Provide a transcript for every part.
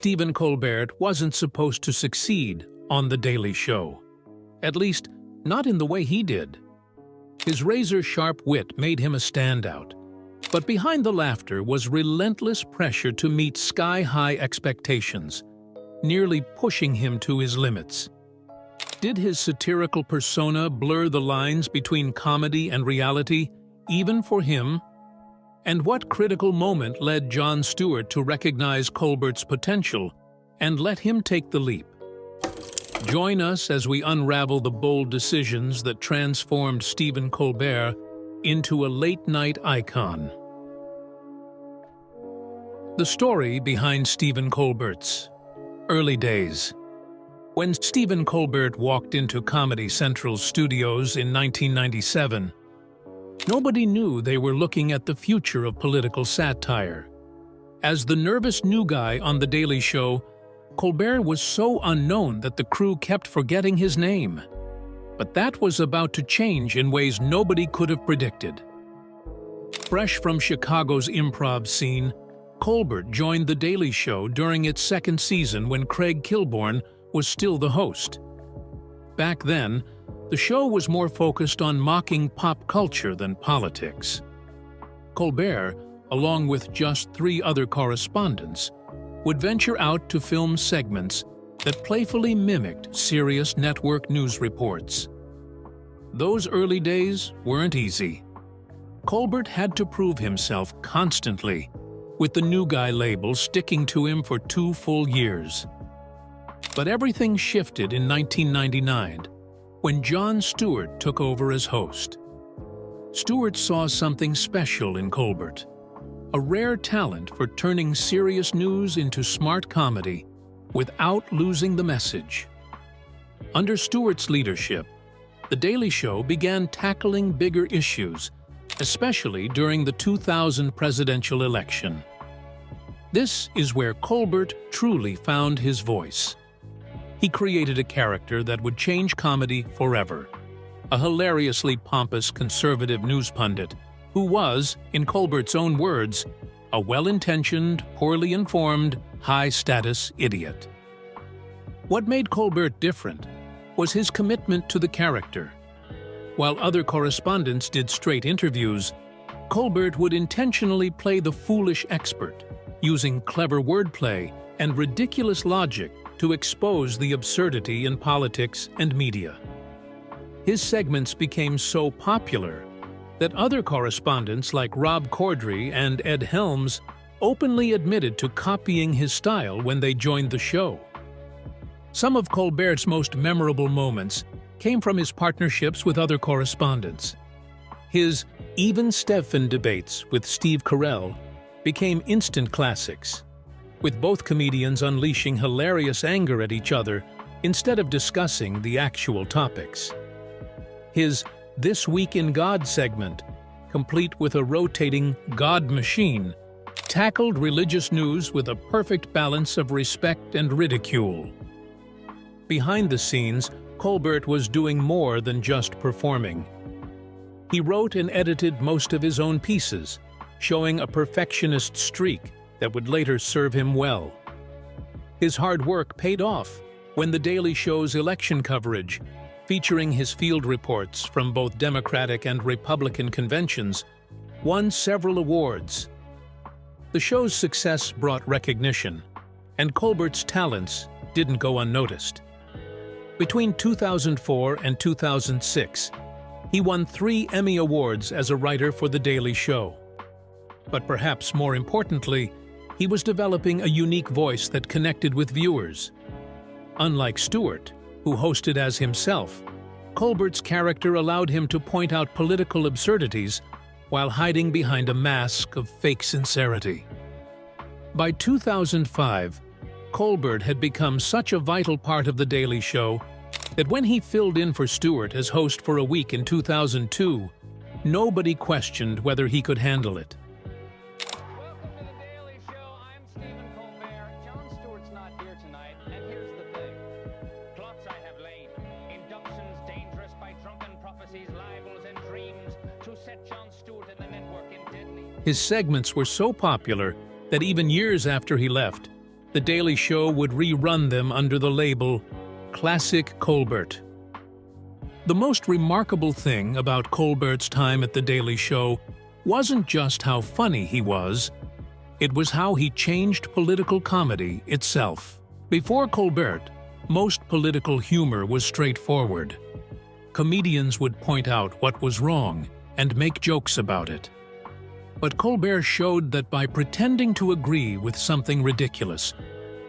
Stephen Colbert wasn't supposed to succeed on The Daily Show. At least, not in the way he did. His razor-sharp wit made him a standout. But behind the laughter was relentless pressure to meet sky-high expectations, nearly pushing him to his limits. Did his satirical persona blur the lines between comedy and reality, even for him? And what critical moment led Jon Stewart to recognize Colbert's potential and let him take the leap? Join us as we unravel the bold decisions that transformed Stephen Colbert into a late-night icon. The story behind Stephen Colbert's early days. When Stephen Colbert walked into Comedy Central's studios in 1997, nobody knew they were looking at the future of political satire. As the nervous new guy on The Daily Show, Colbert was so unknown that the crew kept forgetting his name. But that was about to change in ways nobody could have predicted. Fresh from Chicago's improv scene, Colbert joined The Daily Show during its second season when Craig Kilborn was still the host. Back then, the show was more focused on mocking pop culture than politics. Colbert, along with just 3 other correspondents, would venture out to film segments that playfully mimicked serious network news reports. Those early days weren't easy. Colbert had to prove himself constantly, with the new guy label sticking to him for 2 full years. But everything shifted in 1999, when Jon Stewart took over as host. Stewart saw something special in Colbert, a rare talent for turning serious news into smart comedy without losing the message. Under Stewart's leadership, The Daily Show began tackling bigger issues, especially during the 2000 presidential election. This is where Colbert truly found his voice. He created a character that would change comedy forever, a hilariously pompous conservative news pundit who was, in Colbert's own words, a well-intentioned, poorly informed, high-status idiot. What made Colbert different was his commitment to the character. While other correspondents did straight interviews, Colbert would intentionally play the foolish expert, using clever wordplay and ridiculous logic to expose the absurdity in politics and media. His segments became so popular that other correspondents like Rob Corddry and Ed Helms openly admitted to copying his style when they joined the show. Some of Colbert's most memorable moments came from his partnerships with other correspondents. His Even Stephen debates with Steve Carell became instant classics, with both comedians unleashing hilarious anger at each other instead of discussing the actual topics. His This Week in God segment, complete with a rotating God machine, tackled religious news with a perfect balance of respect and ridicule. Behind the scenes, Colbert was doing more than just performing. He wrote and edited most of his own pieces, showing a perfectionist streak that would later serve him well. His hard work paid off when The Daily Show's election coverage, featuring his field reports from both Democratic and Republican conventions, won several awards. The show's success brought recognition, and Colbert's talents didn't go unnoticed. Between 2004 and 2006, he won 3 Emmy Awards as a writer for The Daily Show. But perhaps more importantly, he was developing a unique voice that connected with viewers. Unlike Stewart, who hosted as himself, Colbert's character allowed him to point out political absurdities while hiding behind a mask of fake sincerity. By 2005, Colbert had become such a vital part of The Daily Show that when he filled in for Stewart as host for a week in 2002, nobody questioned whether he could handle it. Welcome to The Daily Show. I'm Stephen Colbert. Jon Stewart's not here tonight, and here's the thing. Plots I have laid, inductions dangerous by drunken prophecies, libels, and dreams to set Jon Stewart and the network in deadly. His segments were so popular that even years after he left, The Daily Show would rerun them under the label Classic Colbert. The most remarkable thing about Colbert's time at The Daily Show wasn't just how funny he was, it was how he changed political comedy itself. Before Colbert, most political humor was straightforward. Comedians would point out what was wrong and make jokes about it. But Colbert showed that by pretending to agree with something ridiculous,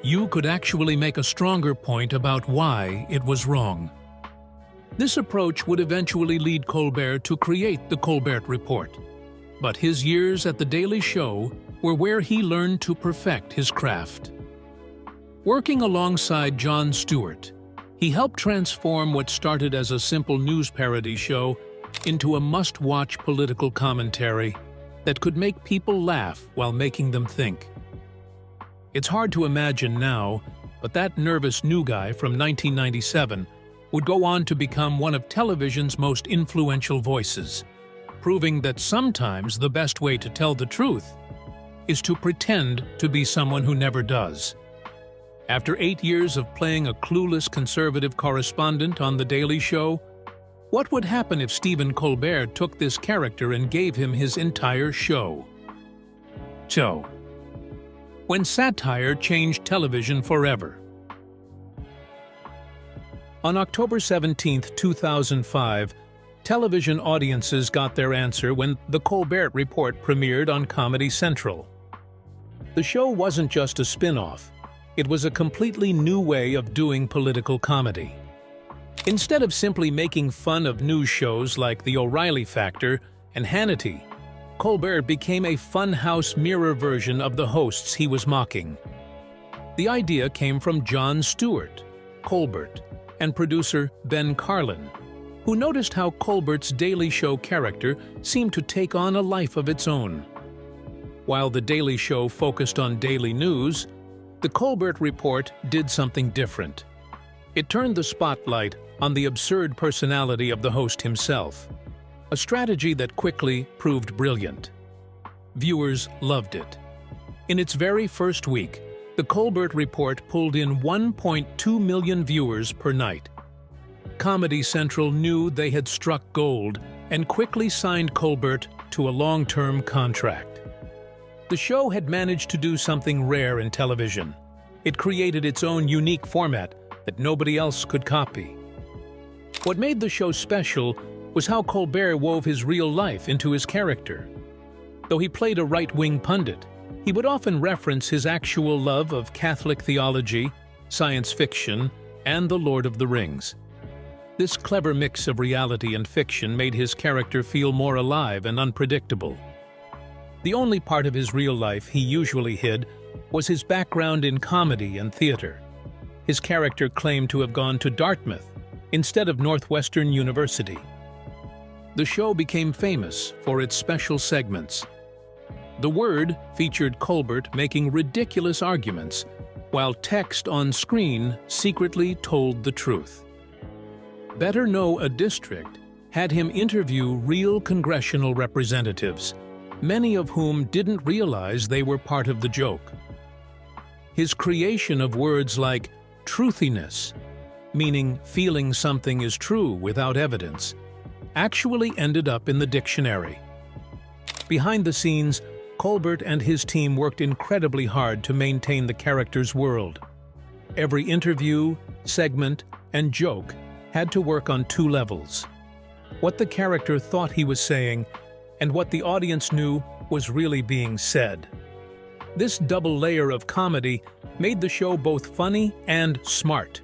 you could actually make a stronger point about why it was wrong. This approach would eventually lead Colbert to create The Colbert Report. But his years at The Daily Show were where he learned to perfect his craft. Working alongside Jon Stewart, he helped transform what started as a simple news parody show into a must-watch political commentary that could make people laugh while making them think. It's hard to imagine now, but that nervous new guy from 1997 would go on to become one of television's most influential voices, proving that sometimes the best way to tell the truth is to pretend to be someone who never does. After 8 years of playing a clueless conservative correspondent on The Daily Show, what would happen if Stephen Colbert took this character and gave him his entire show? So, when satire changed television forever. On October 17, 2005, television audiences got their answer when The Colbert Report premiered on Comedy Central. The show wasn't just a spin-off, it was a completely new way of doing political comedy. Instead of simply making fun of news shows like The O'Reilly Factor and Hannity, Colbert became a funhouse mirror version of the hosts he was mocking. The idea came from Jon Stewart, Colbert, and producer Ben Carlin, who noticed how Colbert's Daily Show character seemed to take on a life of its own. While The Daily Show focused on daily news, The Colbert Report did something different. It turned the spotlight on the absurd personality of the host himself, a strategy that quickly proved brilliant. Viewers loved it. In its very first week, The Colbert Report pulled in 1.2 million viewers per night. Comedy Central knew they had struck gold and quickly signed Colbert to a long-term contract. The show had managed to do something rare in television. It created its own unique format that nobody else could copy. What made the show special was how Colbert wove his real life into his character. Though he played a right-wing pundit, he would often reference his actual love of Catholic theology, science fiction, and The Lord of the Rings. This clever mix of reality and fiction made his character feel more alive and unpredictable. The only part of his real life he usually hid was his background in comedy and theater. His character claimed to have gone to Dartmouth instead of Northwestern University. The show became famous for its special segments. The Word featured Colbert making ridiculous arguments, while text on screen secretly told the truth. Better Know a District had him interview real congressional representatives, many of whom didn't realize they were part of the joke. His creation of words like truthiness, meaning feeling something is true without evidence, actually ended up in the dictionary. Behind the scenes, Colbert and his team worked incredibly hard to maintain the character's world. Every interview, segment, and joke had to work on two levels: what the character thought he was saying and what the audience knew was really being said. This double layer of comedy made the show both funny and smart.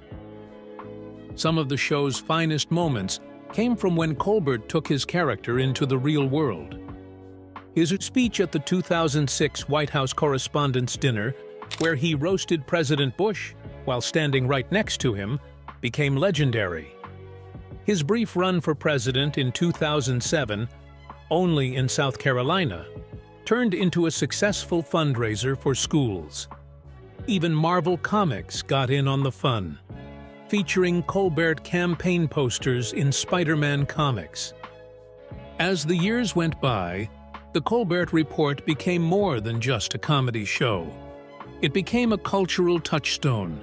Some of the show's finest moments came from when Colbert took his character into the real world. His speech at the 2006 White House Correspondents' Dinner, where he roasted President Bush while standing right next to him, became legendary. His brief run for president in 2007, only in South Carolina, turned into a successful fundraiser for schools. Even Marvel Comics got in on the fun, featuring Colbert campaign posters in Spider-Man comics. As the years went by, The Colbert Report became more than just a comedy show. It became a cultural touchstone.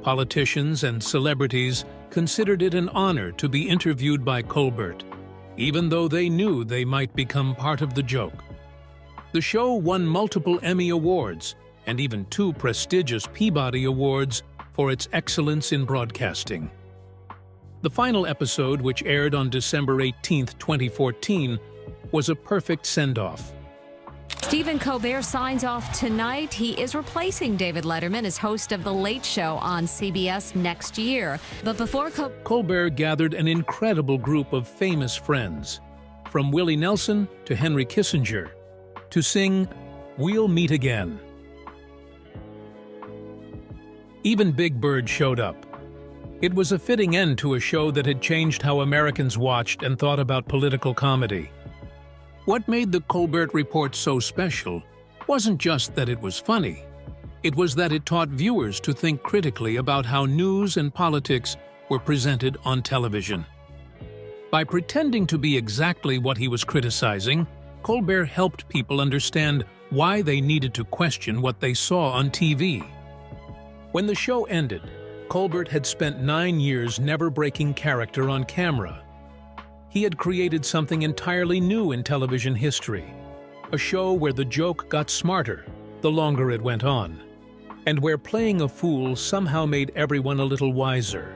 Politicians and celebrities considered it an honor to be interviewed by Colbert, even though they knew they might become part of the joke. The show won multiple Emmy Awards and even 2 prestigious Peabody Awards for its excellence in broadcasting. The final episode, which aired on December 18, 2014, was a perfect send-off. Stephen Colbert signs off tonight. He is replacing David Letterman as host of The Late Show on CBS next year. But before Colbert gathered an incredible group of famous friends, from Willie Nelson to Henry Kissinger, to sing "We'll Meet Again." Even Big Bird showed up. It was a fitting end to a show that had changed how Americans watched and thought about political comedy. What made the Colbert Report so special wasn't just that it was funny. It was that it taught viewers to think critically about how news and politics were presented on television. By pretending to be exactly what he was criticizing, Colbert helped people understand why they needed to question what they saw on TV. When the show ended, Colbert had spent 9 years never breaking character on camera. He had created something entirely new in television history, a show where the joke got smarter the longer it went on, and where playing a fool somehow made everyone a little wiser.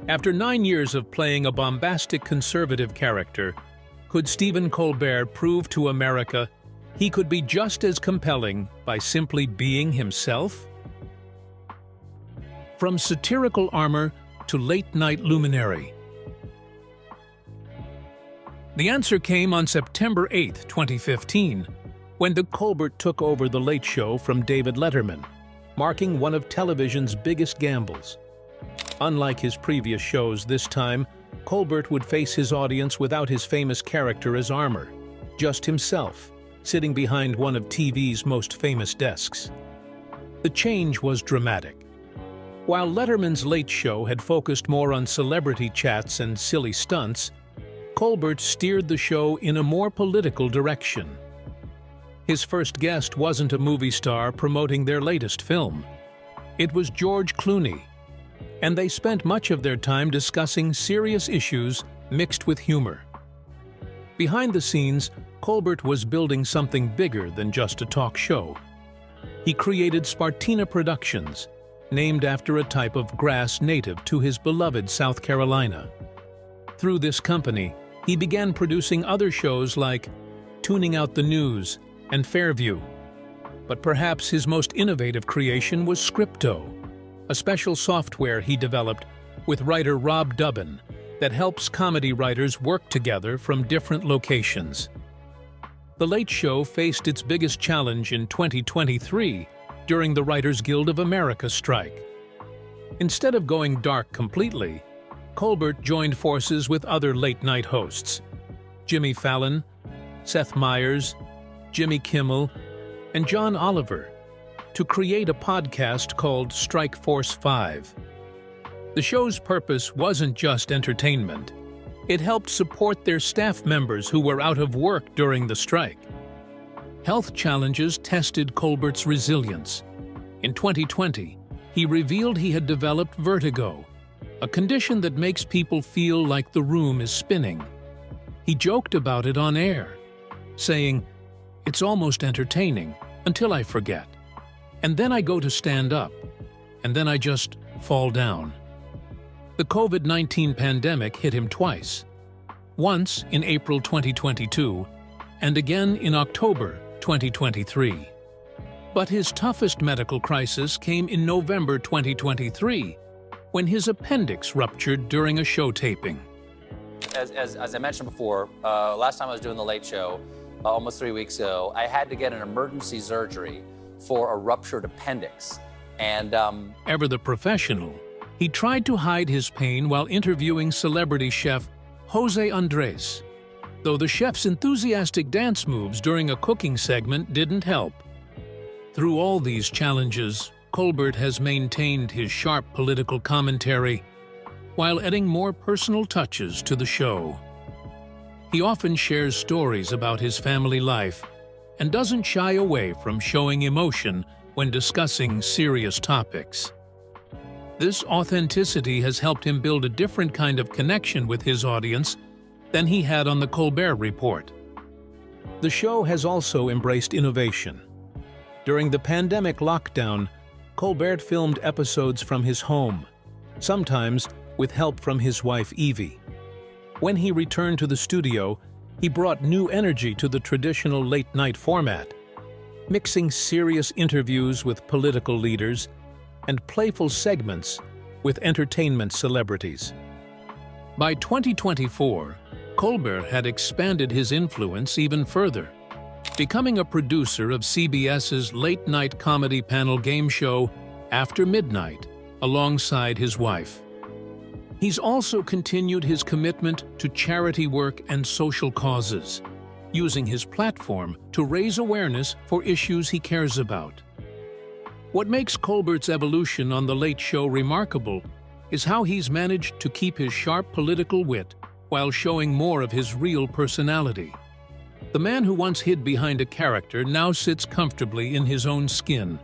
After 9 years of playing a bombastic conservative character, could Stephen Colbert prove to America he could be just as compelling by simply being himself? From satirical armor to late-night luminary. The answer came on September 8, 2015, when the Colbert took over The Late Show from David Letterman, marking one of television's biggest gambles. Unlike his previous shows, this time, Colbert would face his audience without his famous character as armor, just himself, sitting behind one of TV's most famous desks. The change was dramatic. While Letterman's Late Show had focused more on celebrity chats and silly stunts, Colbert steered the show in a more political direction. His first guest wasn't a movie star promoting their latest film. It was George Clooney, and they spent much of their time discussing serious issues mixed with humor. Behind the scenes, Colbert was building something bigger than just a talk show. He created Spartina Productions, named after a type of grass native to his beloved South Carolina. Through this company, he began producing other shows like Tuning Out the News and Fairview. But perhaps his most innovative creation was Scripto, a special software he developed with writer Rob Dubbin that helps comedy writers work together from different locations. The Late Show faced its biggest challenge in 2023 during the Writers Guild of America strike. Instead of going dark completely, Colbert joined forces with other late-night hosts, Jimmy Fallon, Seth Meyers, Jimmy Kimmel, and John Oliver, to create a podcast called Strike Force 5. The show's purpose wasn't just entertainment. It helped support their staff members who were out of work during the strike. Health challenges tested Colbert's resilience. In 2020, he revealed he had developed vertigo, a condition that makes people feel like the room is spinning. He joked about it on air, saying, "It's almost entertaining until I forget. And then I go to stand up, and then I just fall down." The COVID-19 pandemic hit him twice, once in April 2022 and again in October 2023. But his toughest medical crisis came in November 2023, when his appendix ruptured during a show taping. As I mentioned before, last time I was doing The Late Show, almost 3 weeks ago, I had to get an emergency surgery for a ruptured appendix. And Ever the professional, he tried to hide his pain while interviewing celebrity chef Jose Andres, though the chef's enthusiastic dance moves during a cooking segment didn't help. Through all these challenges, Colbert has maintained his sharp political commentary while adding more personal touches to the show. He often shares stories about his family life and doesn't shy away from showing emotion when discussing serious topics. This authenticity has helped him build a different kind of connection with his audience than he had on the Colbert Report. The show has also embraced innovation. During the pandemic lockdown, Colbert filmed episodes from his home, sometimes with help from his wife Evie. When he returned to the studio, he brought new energy to the traditional late-night format, mixing serious interviews with political leaders and playful segments with entertainment celebrities. By 2024, Colbert had expanded his influence even further, becoming a producer of CBS's late-night comedy panel game show After Midnight, alongside his wife. He's also continued his commitment to charity work and social causes, using his platform to raise awareness for issues he cares about. What makes Colbert's evolution on The Late Show remarkable is how he's managed to keep his sharp political wit while showing more of his real personality. The man who once hid behind a character now sits comfortably in his own skin,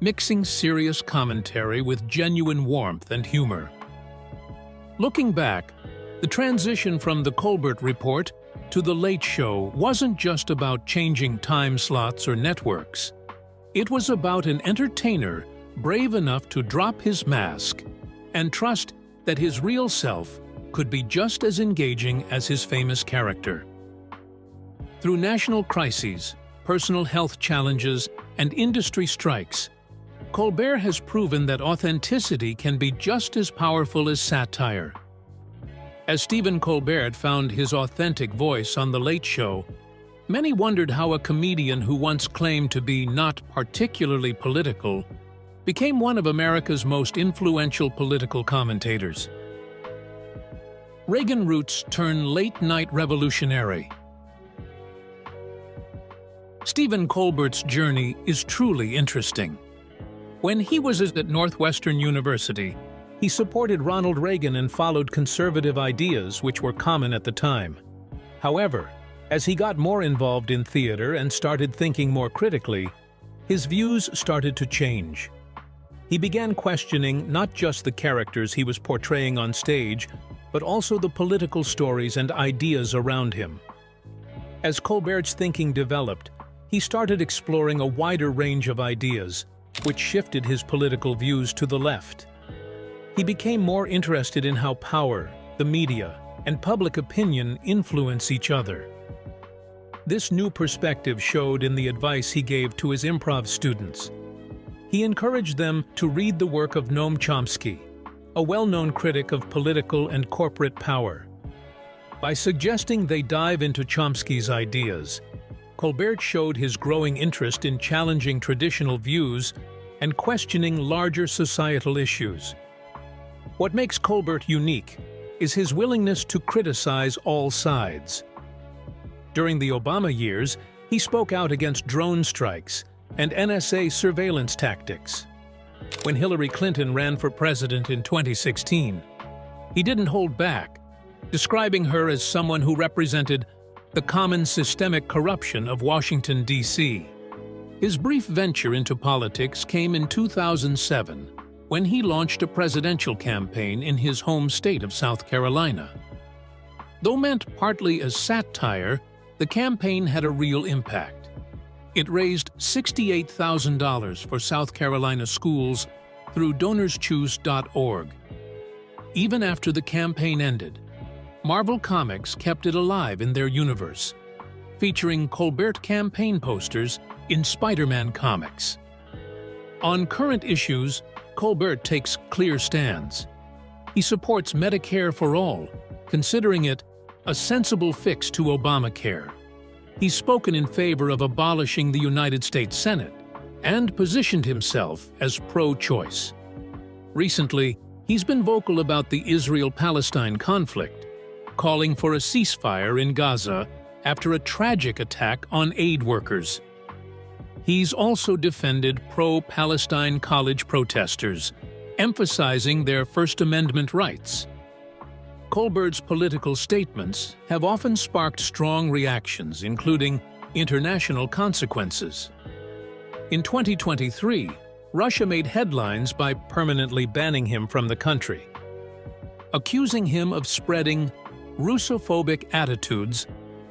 mixing serious commentary with genuine warmth and humor. Looking back, the transition from The Colbert Report to The Late Show wasn't just about changing time slots or networks. It was about an entertainer brave enough to drop his mask and trust that his real self could be just as engaging as his famous character. Through national crises, personal health challenges, and industry strikes, Colbert has proven that authenticity can be just as powerful as satire. As Stephen Colbert found his authentic voice on The Late Show, many wondered how a comedian who once claimed to be not particularly political became one of America's most influential political commentators. Reagan roots turn late-night revolutionary. Stephen Colbert's journey is truly interesting. When he was at Northwestern University, he supported Ronald Reagan and followed conservative ideas which were common at the time. However, as he got more involved in theater and started thinking more critically, his views started to change. He began questioning not just the characters he was portraying on stage, but also the political stories and ideas around him. As Colbert's thinking developed, he started exploring a wider range of ideas, which shifted his political views to the left. He became more interested in how power, the media, and public opinion influence each other. This new perspective showed in the advice he gave to his improv students. He encouraged them to read the work of Noam Chomsky, a well-known critic of political and corporate power. By suggesting they dive into Chomsky's ideas, Colbert showed his growing interest in challenging traditional views and questioning larger societal issues. What makes Colbert unique is his willingness to criticize all sides. During the Obama years, he spoke out against drone strikes and NSA surveillance tactics. When Hillary Clinton ran for president in 2016, he didn't hold back, describing her as someone who represented the common systemic corruption of Washington, D.C. His brief venture into politics came in 2007, when he launched a presidential campaign in his home state of South Carolina. Though meant partly as satire, the campaign had a real impact. It raised $68,000 for South Carolina schools through DonorsChoose.org. Even after the campaign ended, Marvel Comics kept it alive in their universe, featuring Colbert campaign posters in Spider-Man comics. On current issues, Colbert takes clear stands. He supports Medicare for all, considering it a sensible fix to Obamacare. He's spoken in favor of abolishing the United States Senate and positioned himself as pro-choice. Recently, he's been vocal about the Israel-Palestine conflict, calling for a ceasefire in Gaza after a tragic attack on aid workers. He's also defended pro-Palestine college protesters, emphasizing their First Amendment rights. Colbert's political statements have often sparked strong reactions, including international consequences. In 2023, Russia made headlines by permanently banning him from the country, accusing him of spreading Russophobic attitudes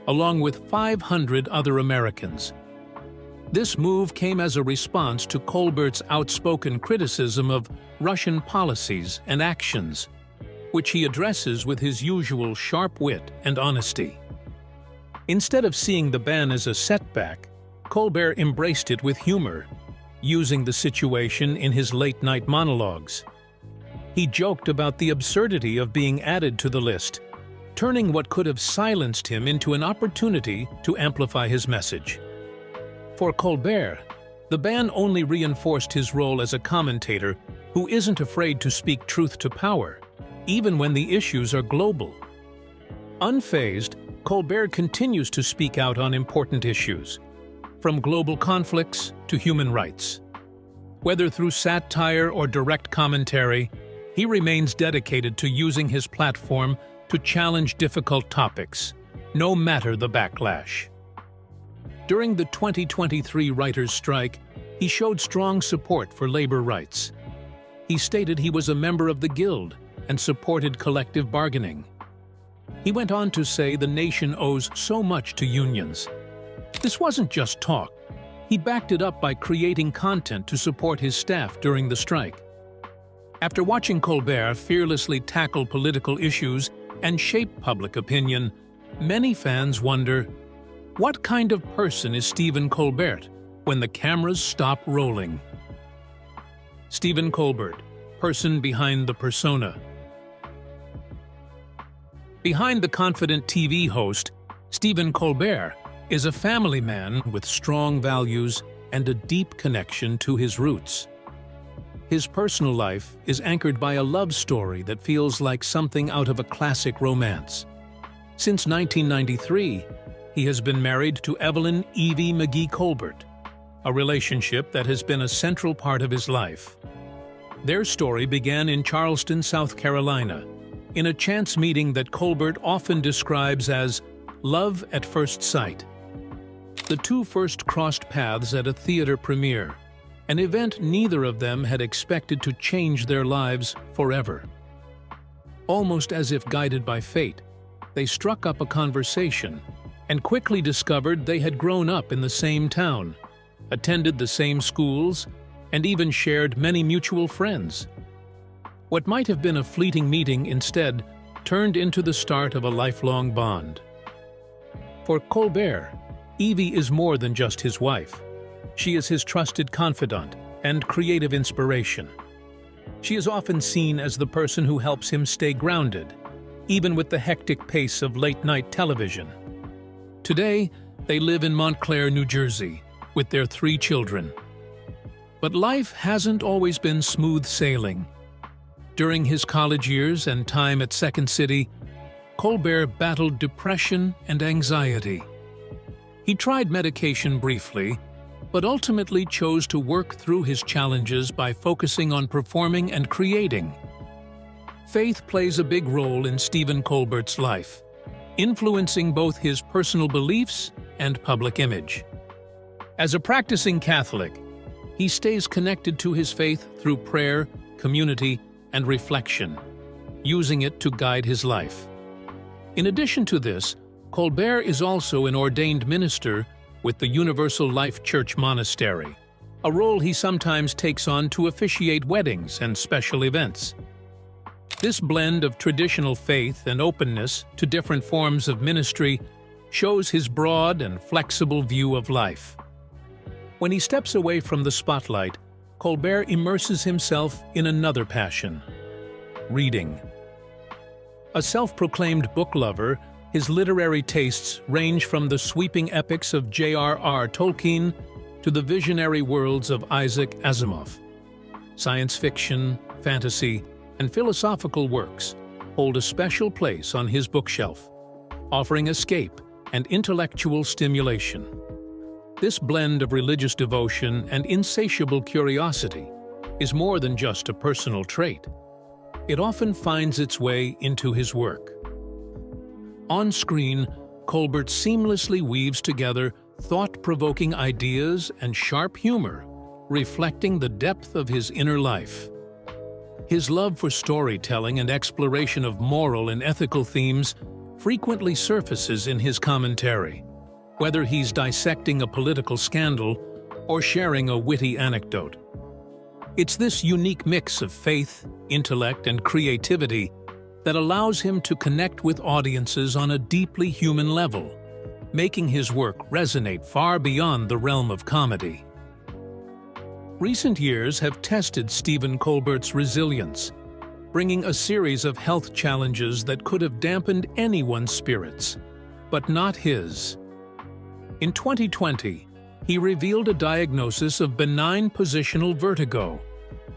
along with 500 other Americans. This move came as a response to Colbert's outspoken criticism of Russian policies and actions, which he addresses with his usual sharp wit and honesty. Instead of seeing the ban as a setback, Colbert embraced it with humor, using the situation in his late-night monologues. He joked about the absurdity of being added to the list, turning what could have silenced him into an opportunity to amplify his message. For Colbert, the ban only reinforced his role as a commentator who isn't afraid to speak truth to power, even when the issues are global. Unfazed, Colbert continues to speak out on important issues, from global conflicts to human rights. Whether through satire or direct commentary, he remains dedicated to using his platform to challenge difficult topics, no matter the backlash. During the 2023 writers' strike, he showed strong support for labor rights. He stated he was a member of the Guild and supported collective bargaining. He went on to say the nation owes so much to unions. This wasn't just talk. He backed it up by creating content to support his staff during the strike. After watching Colbert fearlessly tackle political issues and shape public opinion, many fans wonder, what kind of person is Stephen Colbert when the cameras stop rolling? Stephen Colbert, person behind the persona. Behind the confident TV host, Stephen Colbert is a family man with strong values and a deep connection to his roots. His personal life is anchored by a love story that feels like something out of a classic romance. Since 1993, he has been married to Evelyn Evie McGee Colbert, a relationship that has been a central part of his life. Their story began in Charleston, South Carolina, in a chance meeting that Colbert often describes as love at first sight. The two first crossed paths at a theater premiere, an event neither of them had expected to change their lives forever. Almost as if guided by fate, they struck up a conversation and quickly discovered they had grown up in the same town, attended the same schools, and even shared many mutual friends. What might have been a fleeting meeting instead turned into the start of a lifelong bond. For Colbert, Evie is more than just his wife. She is his trusted confidant and creative inspiration. She is often seen as the person who helps him stay grounded, even with the hectic pace of late-night television. Today, they live in Montclair, New Jersey, with their 3 children. But life hasn't always been smooth sailing. During his college years and time at Second City, Colbert battled depression and anxiety. He tried medication briefly, but ultimately chose to work through his challenges by focusing on performing and creating. Faith plays a big role in Stephen Colbert's life, influencing both his personal beliefs and public image. As a practicing Catholic, he stays connected to his faith through prayer, community, and reflection, using it to guide his life. In addition to this, Colbert is also an ordained minister with the Universal Life Church Monastery, a role he sometimes takes on to officiate weddings and special events. This blend of traditional faith and openness to different forms of ministry shows his broad and flexible view of life. When he steps away from the spotlight, Colbert immerses himself in another passion: reading. A self-proclaimed book lover, his literary tastes range from the sweeping epics of J.R.R. Tolkien to the visionary worlds of Isaac Asimov. Science fiction, fantasy, and philosophical works hold a special place on his bookshelf, offering escape and intellectual stimulation. This blend of religious devotion and insatiable curiosity is more than just a personal trait. It often finds its way into his work. On screen, Colbert seamlessly weaves together thought-provoking ideas and sharp humor reflecting the depth of his inner life. His love for storytelling and exploration of moral and ethical themes frequently surfaces in his commentary, whether he's dissecting a political scandal or sharing a witty anecdote. It's this unique mix of faith, intellect, and creativity that allows him to connect with audiences on a deeply human level, making his work resonate far beyond the realm of comedy. Recent years have tested Stephen Colbert's resilience, bringing a series of health challenges that could have dampened anyone's spirits, but not his. In 2020, he revealed a diagnosis of benign positional vertigo,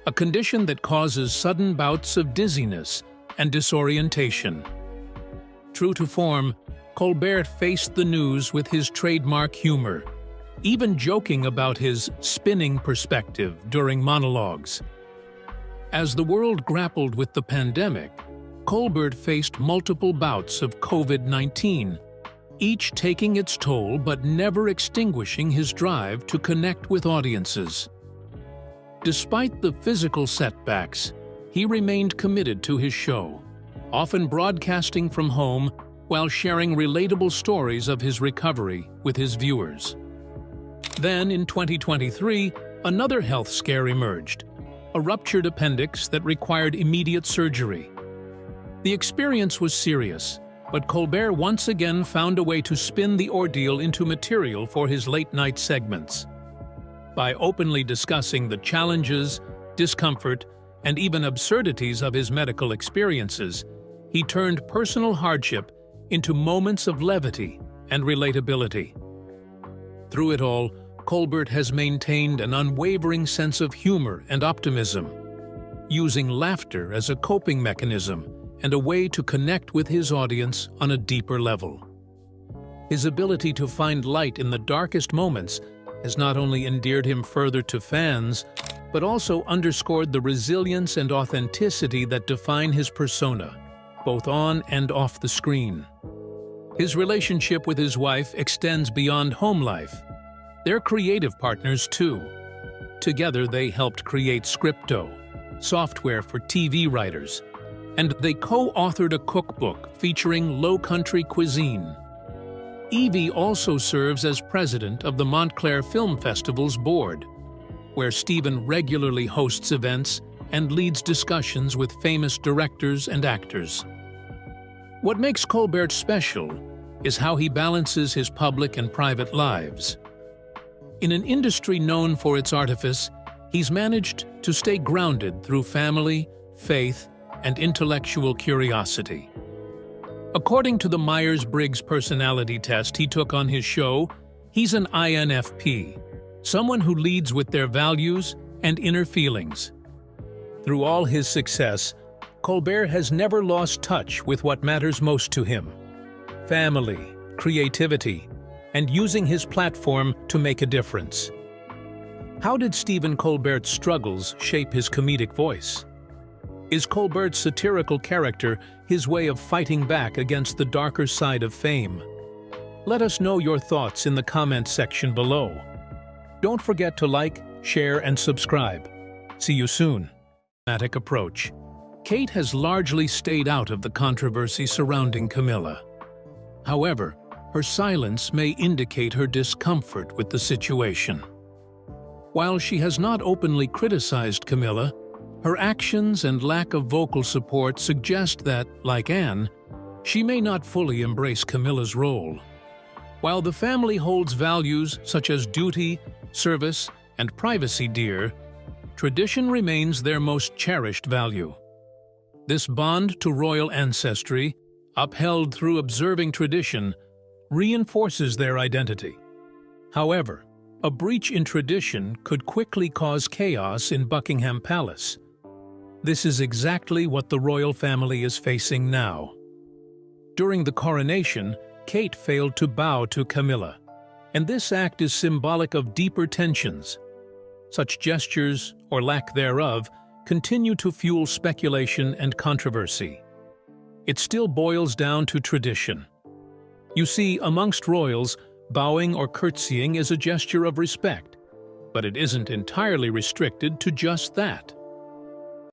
a condition that causes sudden bouts of dizziness and disorientation. True to form, Colbert faced the news with his trademark humor, even joking about his spinning perspective during monologues. As the world grappled with the pandemic, Colbert faced multiple bouts of COVID-19, each taking its toll but never extinguishing his drive to connect with audiences. Despite the physical setbacks, he remained committed to his show, often broadcasting from home while sharing relatable stories of his recovery with his viewers. Then, in 2023, another health scare emerged, a ruptured appendix that required immediate surgery. The experience was serious, but Colbert once again found a way to spin the ordeal into material for his late-night segments. By openly discussing the challenges, discomfort, and even absurdities of his medical experiences, he turned personal hardship into moments of levity and relatability. Through it all, Colbert has maintained an unwavering sense of humor and optimism, using laughter as a coping mechanism and a way to connect with his audience on a deeper level. His ability to find light in the darkest moments has not only endeared him further to fans, but also underscored the resilience and authenticity that define his persona, both on and off the screen. His relationship with his wife extends beyond home life. They're creative partners too. Together they helped create Scripto, software for TV writers, and they co-authored a cookbook featuring low-country cuisine. Evie also serves as president of the Montclair Film Festival's board, where Stephen regularly hosts events and leads discussions with famous directors and actors. What makes Colbert special is how he balances his public and private lives. In an industry known for its artifice, he's managed to stay grounded through family, faith, and intellectual curiosity. According to the Myers-Briggs personality test he took on his show, he's an INFP, someone who leads with their values and inner feelings. Through all his success, Colbert has never lost touch with what matters most to him: family, creativity, and using his platform to make a difference. How did Stephen Colbert's struggles shape his comedic voice? Is Colbert's satirical character his way of fighting back against the darker side of fame? Let us know your thoughts in the comments section below. Don't forget to like, share, and subscribe. See you soon. Dramatic approach. Kate has largely stayed out of the controversy surrounding Camilla. However, her silence may indicate her discomfort with the situation. While she has not openly criticized Camilla, her actions and lack of vocal support suggest that, like Anne, she may not fully embrace Camilla's role. While the family holds values such as duty, service, and privacy dear, tradition remains their most cherished value. This bond to royal ancestry, upheld through observing tradition, reinforces their identity. However, a breach in tradition could quickly cause chaos in Buckingham Palace. This is exactly what the royal family is facing now. During the coronation, Kate failed to bow to Camilla, and this act is symbolic of deeper tensions. Such gestures, or lack thereof, continue to fuel speculation and controversy. It still boils down to tradition. You see, amongst royals, bowing or curtsying is a gesture of respect. But it isn't entirely restricted to just that.